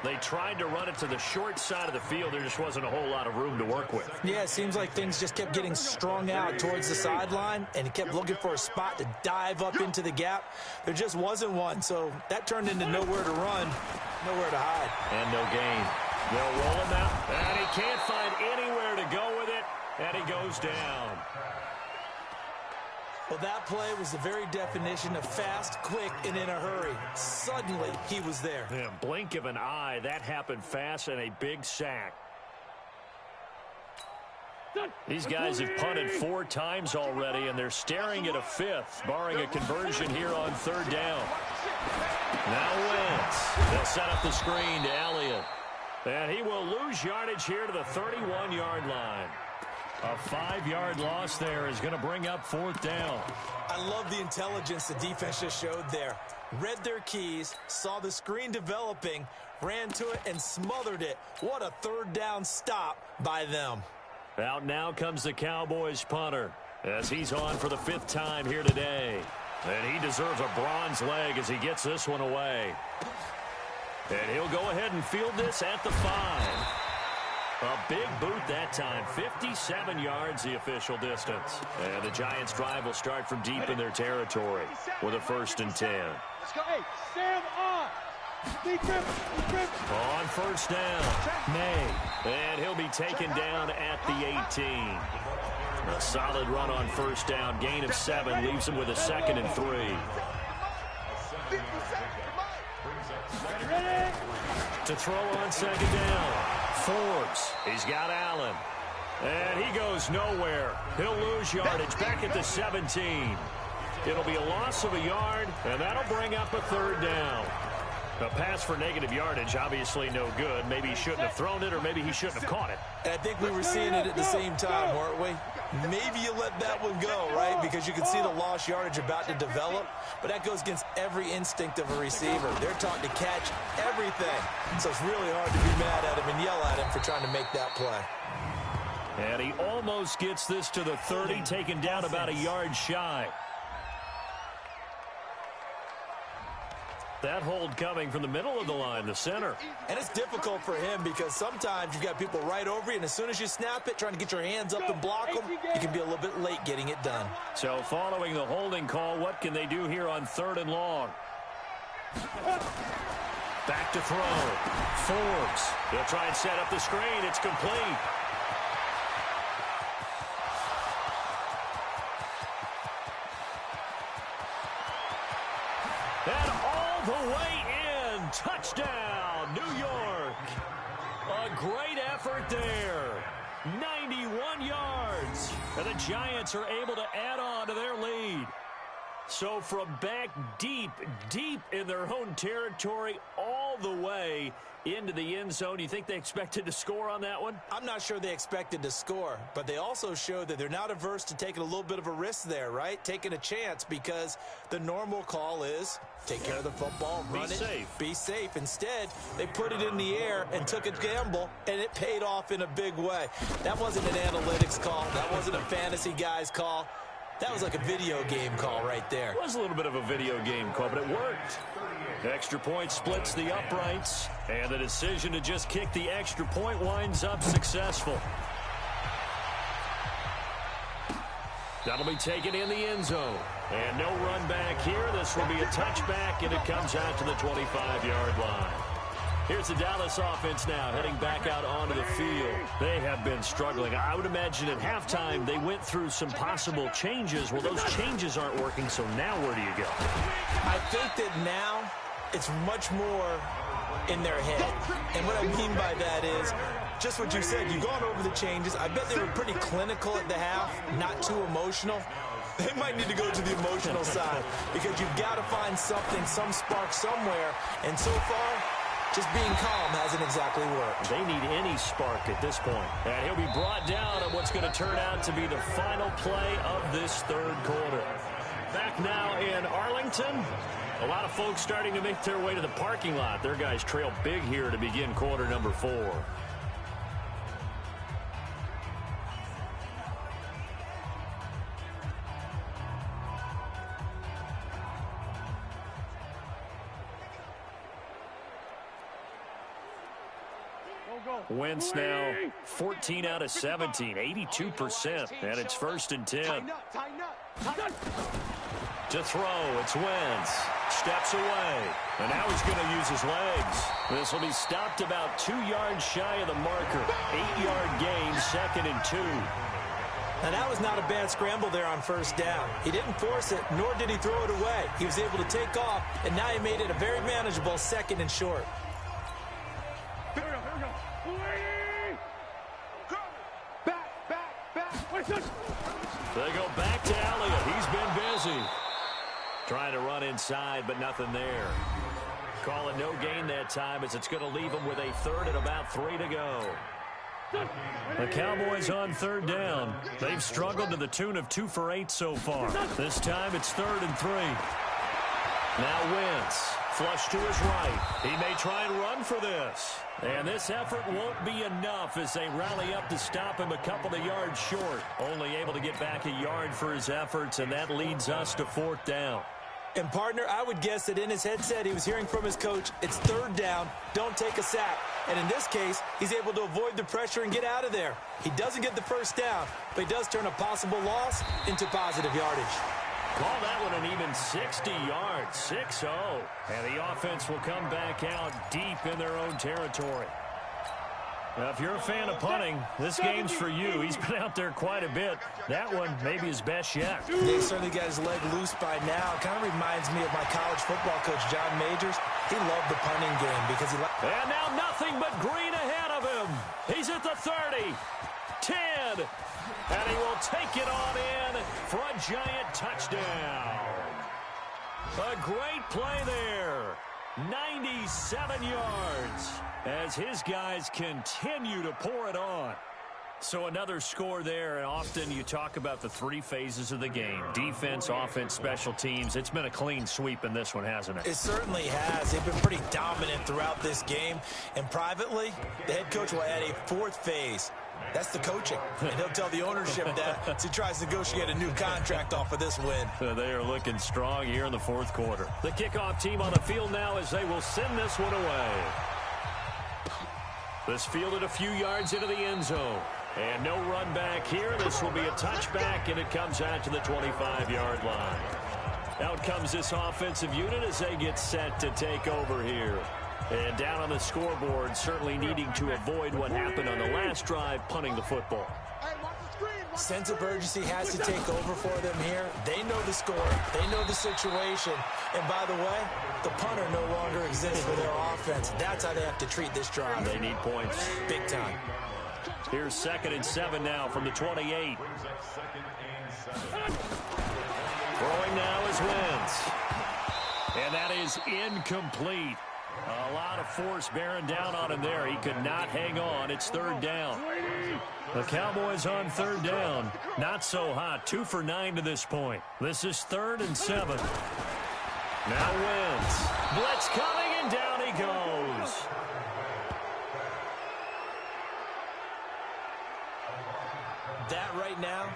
They tried to run it to the short side of the field. There just wasn't a whole lot of room to work with. Yeah, it seems like things just kept getting strung out towards the sideline, and he kept looking for a spot to dive up into the gap. There just wasn't one, so that turned into nowhere to run, nowhere to hide. And no gain. They'll roll him out, and he can't find anywhere to go with it, and he goes down. Well, that play was the very definition of fast, quick, and in a hurry. Suddenly, he was there. Yeah, blink of an eye. That happened fast, and a big sack. These guys have punted 4 times already, and they're staring at a 5th, barring a conversion here on 3rd down. Now Wentz. They'll set up the screen to Elliott. And he will lose yardage here to the 31-yard line. A 5-yard loss there is going to bring up 4th down. I love the intelligence the defense just showed there. Read their keys, saw the screen developing, ran to it, and smothered it. What a 3rd down stop by them. Out now comes the Cowboys punter as he's on for the 5th time here today. And he deserves a bronze leg as he gets this one away. And he'll go ahead and field this at the 5. A big boot that time, 57 yards the official distance. And the Giants' drive will start from deep in their territory with a 1st and 10. Let's go. Hey, Sam on. On 1st down, May. And he'll be taken down at the 18. A solid run on 1st down, gain of 7, leaves him with a 2nd and 3. To throw on 2nd down. Forbes. He's got Allen. And he goes nowhere. He'll lose yardage back at the 17. It'll be a loss of a yard, and that'll bring up a third down. A pass for negative yardage, obviously no good. Maybe he shouldn't have thrown it, or maybe he shouldn't have caught it. And I think we were seeing it at the same time, weren't we? Maybe you let that one go, right? Because you can see the lost yardage about to develop. But that goes against every instinct of a receiver. They're taught to catch everything. So it's really hard to be mad at him and yell at him for trying to make that play. And he almost gets this to the 30, taken down about a yard shy. That hold coming from the middle of the line, the center. And it's difficult for him because sometimes you've got people right over you, and as soon as you snap it, trying to get your hands up and block them, you can be a little bit late getting it done. So following the holding call, what can they do here on 3rd and long? Back to throw. Forbes. He'll try and set up the screen. It's complete. And all the way in. Touchdown, New York. A great effort there. 91 yards. And the Giants are able to add on to their lead. So from back deep in their own territory, all the way into the end zone. Do you think they expected to score on that one? I'm not sure they expected to score, but they also showed that they're not averse to taking a little bit of a risk there, right? Taking a chance, because the normal call is take care of the football, run it, be safe. Instead, they put it in the air and took a gamble, and it paid off in a big way. That wasn't an analytics call. That wasn't a fantasy guy's call. That was like a video game call right there. It was a little bit of a video game call, but it worked. Extra point splits the uprights, and the decision to just kick the extra point winds up successful. That'll be taken in the end zone. And no run back here. This will be a touchback, and it comes out to the 25-yard line. Here's the Dallas offense now heading back out onto the field. They have been struggling. I would imagine at halftime they went through some possible changes. Well, those changes aren't working, so now where do you go? I think that now it's much more in their head. And what I mean by that is just what you said. You've gone over the changes. I bet they were pretty clinical at the half, not too emotional. They might need to go to the emotional side because you've got to find something, some spark somewhere. And so far, just being calm hasn't exactly worked. They need any spark at this point. And he'll be brought down on what's going to turn out to be the final play of this third quarter. Back now in Arlington. A lot of folks starting to make their way to the parking lot. Their guys trail big here to begin quarter number 4. Wentz now 14 out of 17, 82%, and it's 1st and 10. To throw, it's Wentz. Steps away, and now he's going to use his legs. This will be stopped about 2 yards shy of the marker. 8-yard gain, 2nd and 2. Now, that was not a bad scramble there on 1st down. He didn't force it, nor did he throw it away. He was able to take off, and now he made it a very manageable 2nd and short. They go back to Elliott. He's been busy. Trying to run inside, but nothing there. Call it no gain that time, as it's going to leave him with a 3rd and about 3 to go. The Cowboys on 3rd down. They've struggled to the tune of 2 for 8 so far. This time it's 3rd and 3. Now Wentz, flush to his right. He may try and run for this. And this effort won't be enough as they rally up to stop him a couple of yards short. Only able to get back a yard for his efforts, and that leads us to 4th down. And, partner, I would guess that in his headset he was hearing from his coach, it's 3rd down, don't take a sack. And in this case, he's able to avoid the pressure and get out of there. He doesn't get the 1st down, but he does turn a possible loss into positive yardage. Call that one an even 60 yards, 6-0. And the offense will come back out deep in their own territory. Now, if you're a fan of punting, this game's for you. He's been out there quite a bit. That one maybe his best yet. He certainly got his leg loose by now. Kind of reminds me of my college football coach, John Majors. He loved the punting game because he liked... And now nothing but green ahead of him. He's at the 30. 10. And he will take it on in for a giant touchdown. A great play there. 97 yards as his guys continue to pour it on. So another score there, and often you talk about the three phases of the game. Defense, offense, special teams. It's been a clean sweep in this one, hasn't it? It certainly has. They've been pretty dominant throughout this game. And privately, the head coach will add a fourth phase. That's the coaching. And he'll tell the ownership that as he tries to negotiate a new contract off of this win. They are looking strong here in the fourth quarter. The kickoff team on the field now as they will send this one away. This fielded a few yards into the end zone. And no run back here. This will be a touchback, and it comes out to the 25-yard line. Out comes this offensive unit as they get set to take over here. And down on the scoreboard, certainly needing to avoid what happened on the last drive, punting the football. Sense of urgency has to take over for them here. They know the score. They know the situation. And by the way, the punter no longer exists for their offense. That's how they have to treat this drive. They need points. Big time. Here's 2nd and 7 now from the 28. Throwing now is Wentz. And that is incomplete. A lot of force bearing down on him there. He could not hang on. It's 3rd down. The Cowboys on 3rd down. Not so hot. 2 for 9 to this point. This is 3rd and 7. Now Wentz. Blitz coming, and down he goes. That right now,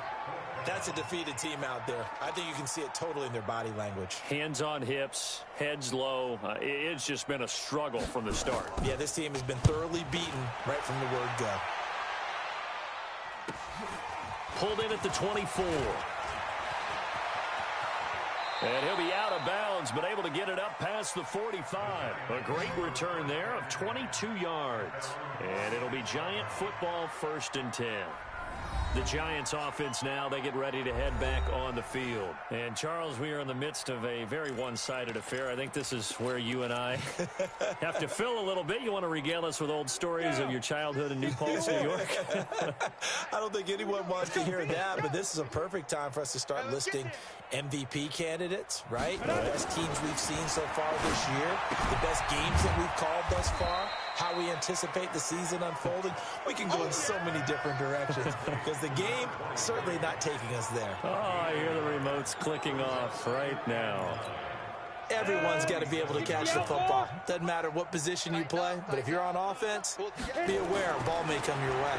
that's a defeated team out there. I think you can see it totally in their body language. Hands on hips, heads low. It's just been a struggle from the start. Yeah, this team has been thoroughly beaten right from the word go. Pulled in at the 24. And he'll be out of bounds, but able to get it up past the 45. A great return there of 22 yards. And it'll be Giant football, 1st and 10. The Giants offense now, they get ready to head back on the field. And, Charles, we are in the midst of a very one-sided affair. I think this is where you and I have to fill a little bit. You want to regale us with old stories of your childhood in New Paltz, New York? I don't think anyone wants to hear that, but this is a perfect time for us to start listing MVP candidates, right? The best teams we've seen so far this year, the best games that we've called thus far, how we anticipate the season unfolding. We can go in so many different directions because the game certainly not taking us there. Oh, I hear the remotes clicking off right now. Everyone's got to be able to catch the football. Doesn't matter what position you play, but if you're on offense, be aware a ball may come your way.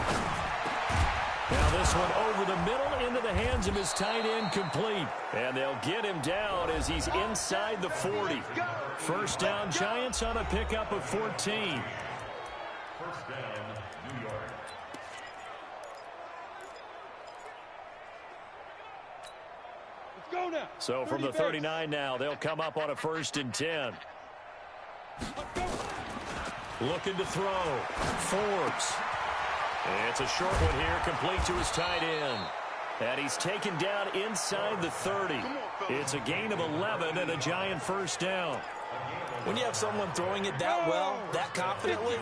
Now this one over the middle into the hands of his tight end, complete. And they'll get him down as he's inside the 40. 1st down, Giants on a pickup of 14. 1st down, New York. Let's go now. So from the 39 now, they'll come up on a 1st and 10. Looking to throw. Forbes. It's a short one here, complete to his tight end. And he's taken down inside the 30. It's a gain of 11 and a Giant 1st down. When you have someone throwing it that well, that confidently,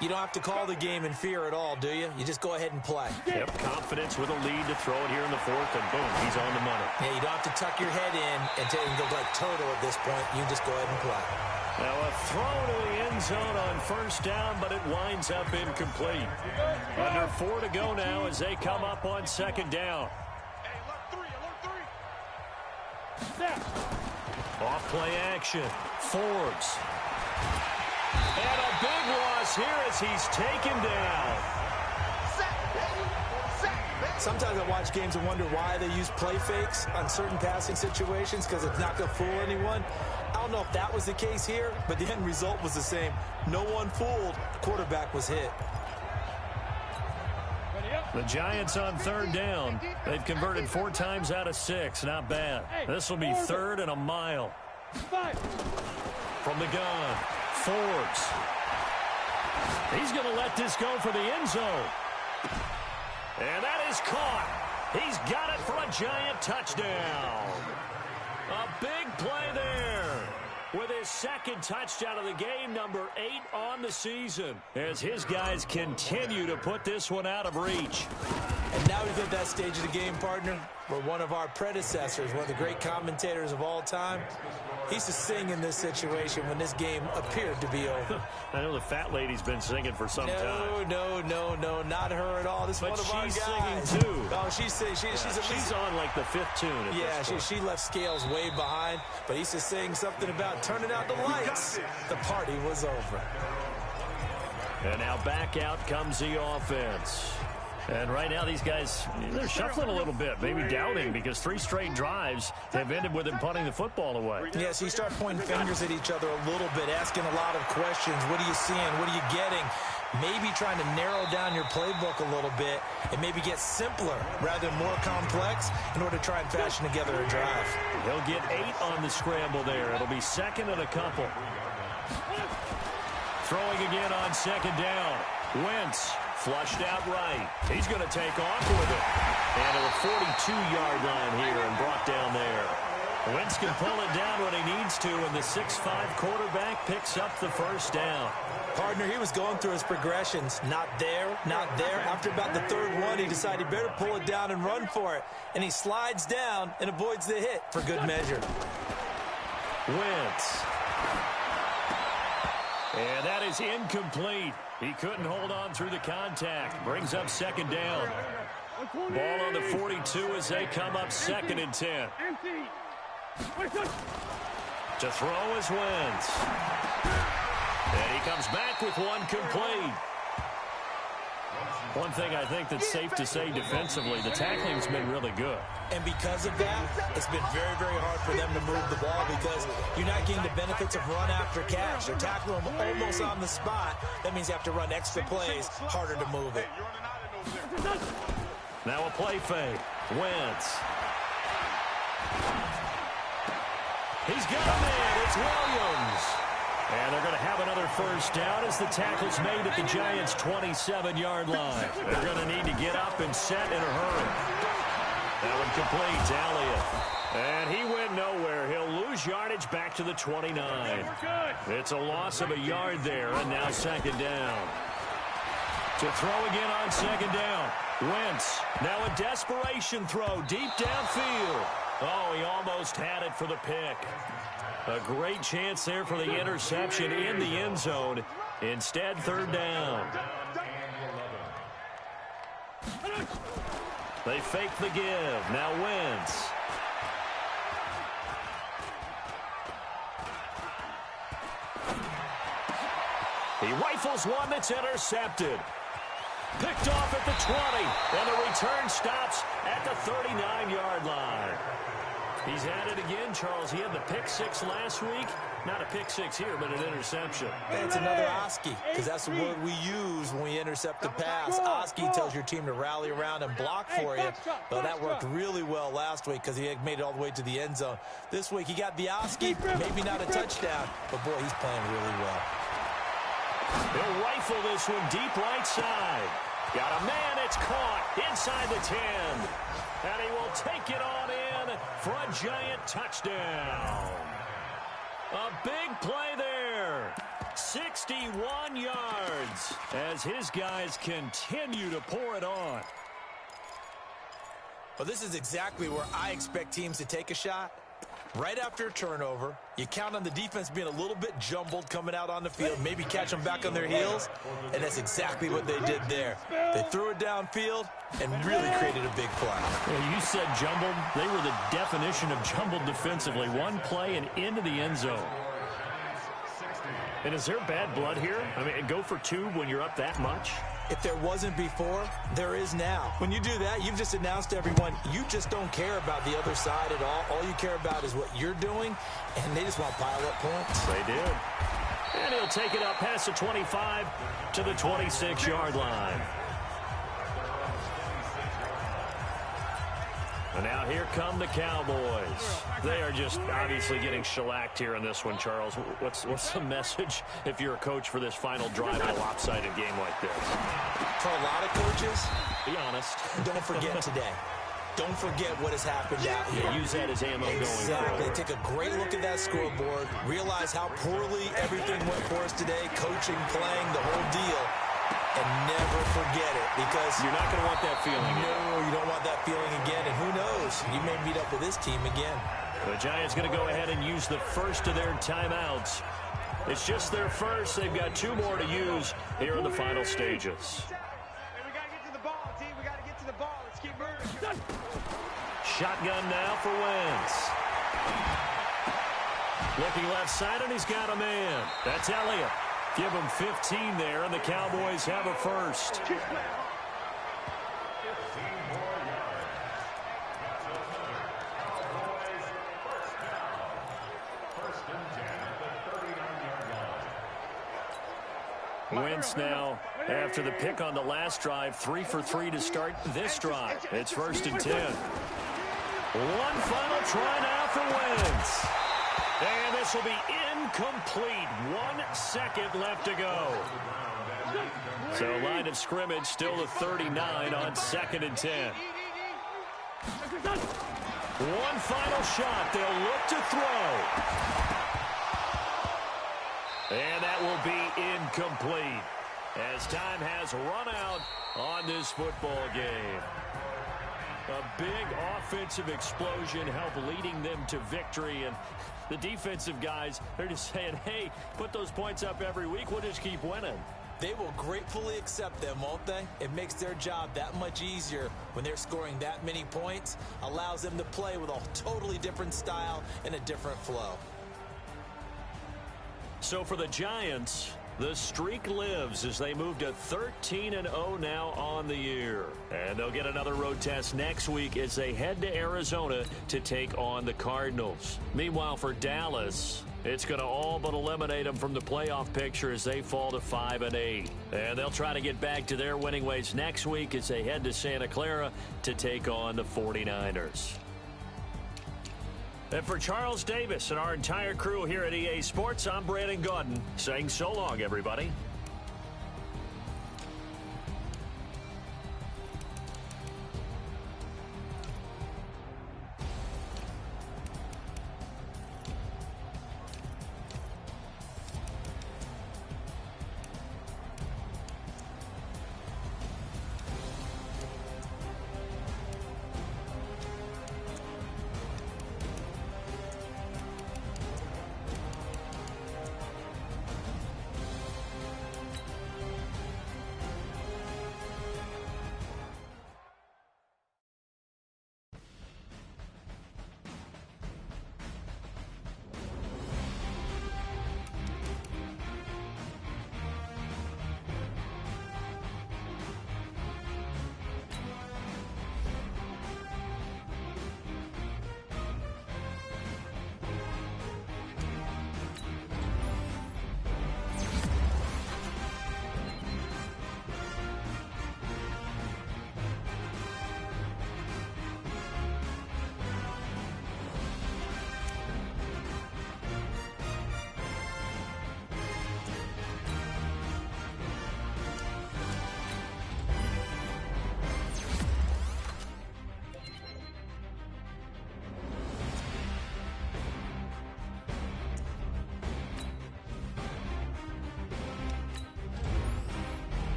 you don't have to call the game in fear at all, do you? You just go ahead and play. Yep, confidence with a lead to throw it here in the 4th, and boom, he's on the money. Yeah, you don't have to tuck your head in and go like total at this point. You just go ahead and play. Now a throw to the end zone on 1st down, but it winds up incomplete. Under 4 to go now as they come up on 2nd down. Off play action. Forbes. And a big loss here as he's taken down. Sometimes I watch games and wonder why they use play fakes on certain passing situations because it's not going to fool anyone. I don't know if that was the case here, but the end result was the same. No one fooled. The quarterback was hit. The Giants on 3rd down. They've converted 4 times out of 6. Not bad. This will be 3rd and a mile. From the gun, Forbes. He's going to let this go for the end zone. And that is caught. He's got it for a Giant touchdown. A big play there. with his second touchdown of the game, number 8 on the season, as his guys continue to put this one out of reach. And now we've hit that stage of the game, partner, where one of our predecessors, one of the great commentators of all time, he used to sing in this situation when this game appeared to be over. I know the fat lady's been singing for some time. No, not her at all. This is one of our guys. But she's singing, too. Oh, she's on like the 5th tune. Yeah, she left Scales way behind, but he used to sing something about turning out the lights. The party was over. And now back out comes the offense. And right now these guys, they're shuffling a little bit, maybe doubting, because 3 straight drives have ended with them punting the football away. Yeah, so you start pointing fingers at each other a little bit, asking a lot of questions. What are you seeing? What are you getting? Maybe trying to narrow down your playbook a little bit and maybe get simpler rather than more complex in order to try and fashion together a drive. He'll get 8 on the scramble there. It'll be second and a couple. Throwing again on second down. Wentz flushed out right. He's going to take off with it. And to the 42-yard line here and brought down there. Wentz can pull it down when he needs to, and the 6'5" quarterback picks up the first down. Partner, he was going through his progressions. Not there, not there. After about the 3rd one, he decided he better pull it down and run for it. And he slides down and avoids the hit for good measure. Wentz. And that is incomplete. He couldn't hold on through the contact. Brings up second down. Ball on the 42 as they come up 2nd and 10. To throw is Wentz. And he comes back with one complete. One thing I think that's safe to say defensively, the tackling's been really good. And because of that, it's been very, very hard for them to move the ball because you're not getting the benefits of run after catch. They're tackling them almost on the spot. That means you have to run extra plays, harder to move it. Now a play fake. Wentz. He's got a man. It's Williams. And they're going to have another first down as the tackle's made at the Giants' 27-yard line. They're going to need to get up and set in a hurry. That one completes Elliott. And he went nowhere. He'll lose yardage back to the 29. It's a loss of a yard there, and now second down. To throw again on second down. Wentz, now a desperation throw deep downfield. Oh, he almost had it for the pick. A great chance there for the interception in the end zone. Instead, third down. They fake the give. Now Wentz. He rifles one that's intercepted. Picked off at the 20. And the return stops at the 39-yard line. He's at it again, Charles. He had the pick 6 last week. Not a pick 6 here, but an interception. That's another Oski, because that's the word we use when we intercept the pass. Oski tells your team to rally around and block for you. Well, that worked really well last week because he had made it all the way to the end zone. This week he got the Oski, maybe not a touchdown, but boy, he's playing really well. He'll rifle this one deep right side. Got a man, it's caught inside the 10. And he will take it on in for a Giant touchdown. A big play there. 61 yards as his guys continue to pour it on. Well, this is exactly where I expect teams to take a shot. Right after a turnover, you count on the defense being a little bit jumbled coming out on the field, maybe catch them back on their heels, and that's exactly what they did there. They threw it downfield and really created a big play. Well, you said jumbled. They were the definition of jumbled defensively. One play and into the end zone. And is there bad blood here? I mean, go for 2 when you're up that much? If there wasn't before, there is now. When you do that, you've just announced to everyone, you just don't care about the other side at all. All you care about is what you're doing, and they just want to pile up points. They did. And he'll take it up past the 25 to the 26-yard line. And now here come the Cowboys. They are just obviously getting shellacked here in this one, Charles. What's the message if you're a coach for this final drive in a lopsided game like this? For a lot of coaches, be honest. don't forget today. don't forget what has happened out here. Use that as ammo going Exactly. forward. Take a great look at that scoreboard. Realize how poorly everything went for us today. Coaching, playing, the whole deal. And never forget it, because You're not going to want that feeling again. No, you don't want that feeling again. And who knows? You may meet up with this team again. The Giants going to go ahead and use the first of their timeouts. It's just their first. They've got 2 more to use here in the final stages. Hey, we got to get to the ball, team. We got to get to the ball. Let's keep moving. Shotgun now for Wentz. Looking left side, and he's got a man. That's Elliott. Give him 15 there, and the Cowboys have a first. Wentz now, after the pick on the last drive, 3 for 3 to start this drive. It's 1st and 10. One final try now for Wentz. And this will be incomplete. 1 second left to go. So line of scrimmage still the 39 on 2nd and 10. One final shot. They'll look to throw. And that will be incomplete as time has run out on this football game. A big offensive explosion helped leading them to victory, and the defensive guys, they're just saying, hey, put those points up every week, we'll just keep winning. They will gratefully accept them, won't they? It makes their job that much easier when they're scoring that many points, allows them to play with a totally different style and a different flow. So for the Giants, the streak lives as they move to 13-0 now on the year. And they'll get another road test next week as they head to Arizona to take on the Cardinals. Meanwhile, for Dallas, it's going to all but eliminate them from the playoff picture as they fall to 5-8. And they'll try to get back to their winning ways next week as they head to Santa Clara to take on the 49ers. And for Charles Davis and our entire crew here at EA Sports, I'm Brandon Gaudin saying so long, everybody.